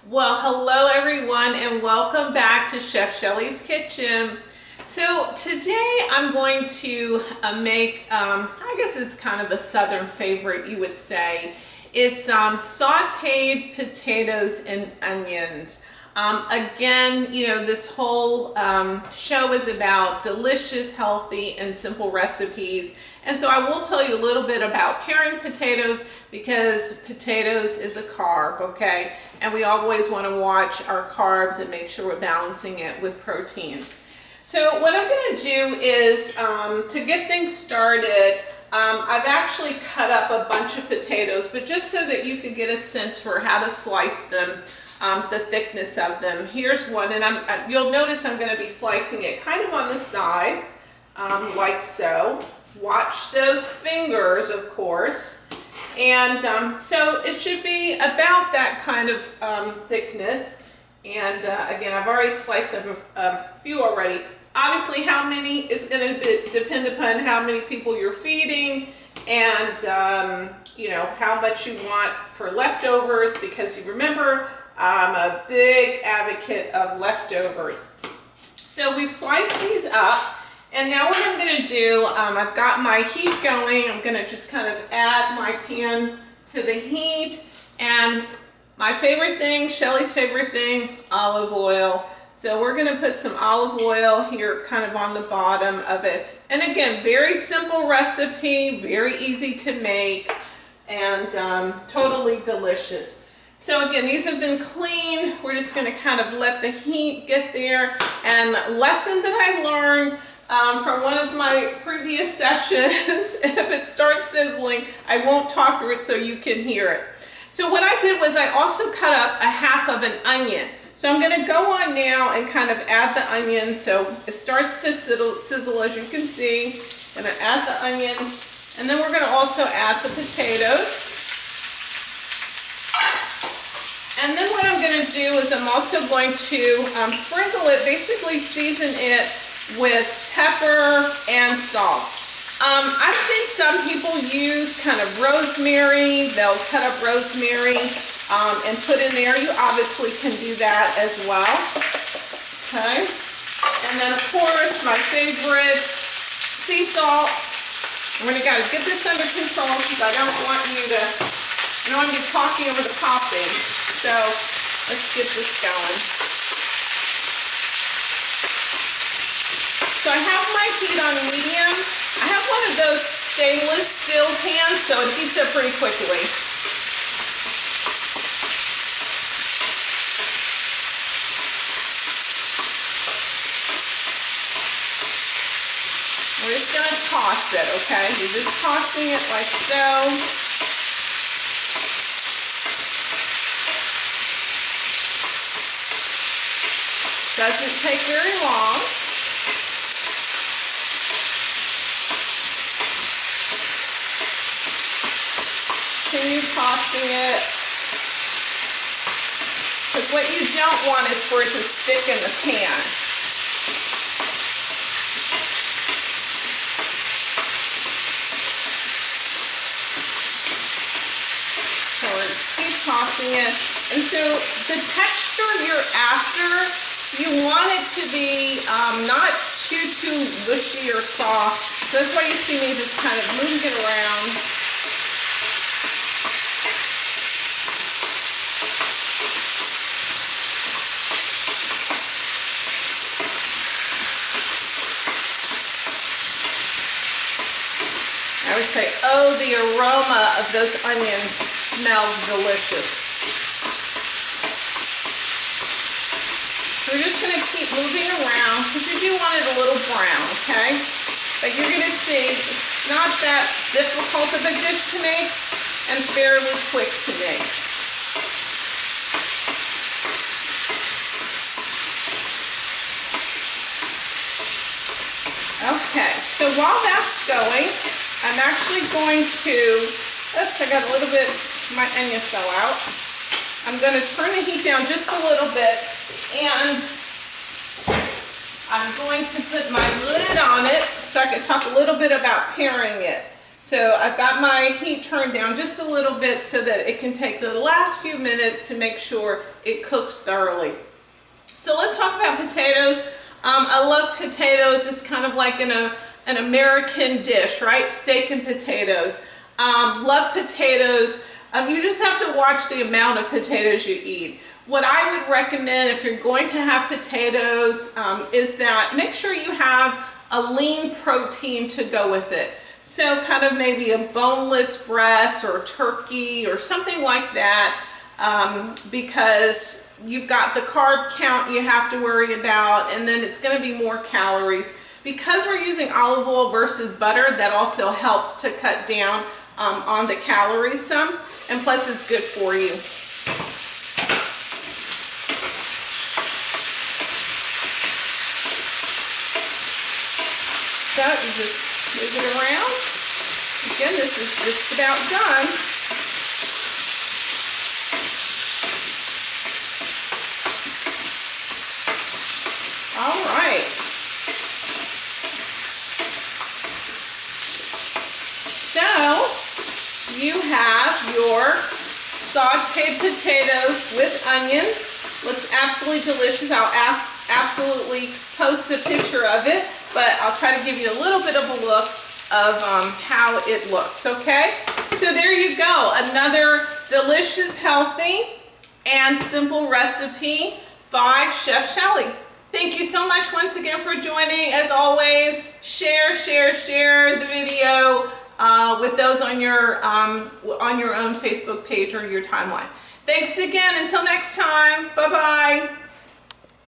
Well, hello everyone and welcome back to Chef Shelley's Kitchen. So today I'm going to make, I guess it's kind of a southern favorite you would say. It's sauteed potatoes and onions. Again, you know, this whole show is about delicious, healthy, and simple recipes. And so I will tell you a little bit about paring potatoes because potatoes is a carb, okay? And we always want to watch our carbs and make sure we're balancing it with protein. So what I'm going to do is, to get things started, I've actually cut up a bunch of potatoes, but just so that you can get a sense for how to slice them, the thickness of them. Here's one, and you'll notice I'm going to be slicing it kind of on the side, like so. Watch those fingers, of course. And so it should be about that kind of thickness. And again, I've already sliced up a few already. Obviously, how many is going to depend upon how many people you're feeding and you know, how much you want for leftovers, because you remember, I'm a big advocate of leftovers. So we've sliced these up. And now what I'm going to do, I've got my heat going. I'm going to just kind of add my pan to the heat. And my favorite thing, Shelley's favorite thing, olive oil. So we're going to put some olive oil here kind of on the bottom of it. And again, very simple recipe, very easy to make, and totally delicious. So again, these have been cleaned. We're just going to kind of let the heat get there. And lesson that I learned from one of my previous sessions, if it starts sizzling, I won't talk through it so you can hear it. So what I did was I also cut up a half of an onion. So I'm going to go on now and kind of add the onion. So it starts to sizzle as you can see. I'm going to add the onion, and then we're going to also add the potatoes. And then what I'm going to do is I'm also going to sprinkle it, basically season it with pepper and salt. I've seen some people use kind of rosemary. They'll cut up rosemary and put in there. You obviously can do that as well. Okay. And then of course my favorite, sea salt. We're gonna gotta get this under control because I don't want you talking over the popping. So let's get this going. So I have my heat on medium. I have one of those stainless steel pans, so it heats up pretty quickly. We're just going to toss it, okay? You're just tossing it like so. Doesn't take very long. Continue tossing it, because what you don't want is for it to stick in the pan. So keep tossing it. And so the texture you're after, you want it to be not too mushy or soft. So that's why you see me just kind of moving it around. I would say, oh, the aroma of those onions smells delicious. We're just going to keep moving around because you do want it a little brown, okay? But you're going to see it's not that difficult of a dish to make and fairly quick to make. Okay, so while that's going, I'm actually going to, oops, I got a little bit, my onion fell out. I'm going to turn the heat down just a little bit, and I'm going to put my lid on it so I can talk a little bit about paring it. So I've got my heat turned down just a little bit so that it can take the last few minutes to make sure it cooks thoroughly. So let's talk about potatoes. I love potatoes. It's kind of like an American dish, right? Steak and potatoes. Love potatoes. You just have to watch the amount of potatoes you eat. What I would recommend if you're going to have potatoes is that make sure you have a lean protein to go with it. So kind of maybe a boneless breast or turkey or something like that, because you've got the carb count you have to worry about, and then it's going to be more calories. Because we're using olive oil versus butter, that also helps to cut down on the calories some, and plus it's good for you. So you just move it around. Again, this is just about done. All right. So you have your sauteed potatoes with onions. Looks absolutely delicious. I'll absolutely post a picture of it, but I'll try to give you a little bit of a look of how it looks, okay? So there you go, another delicious, healthy, and simple recipe by Chef Shelley. Thank you so much once again for joining. As always, share the video with those on your own Facebook page or your timeline. Thanks again. Until next time. Bye-bye.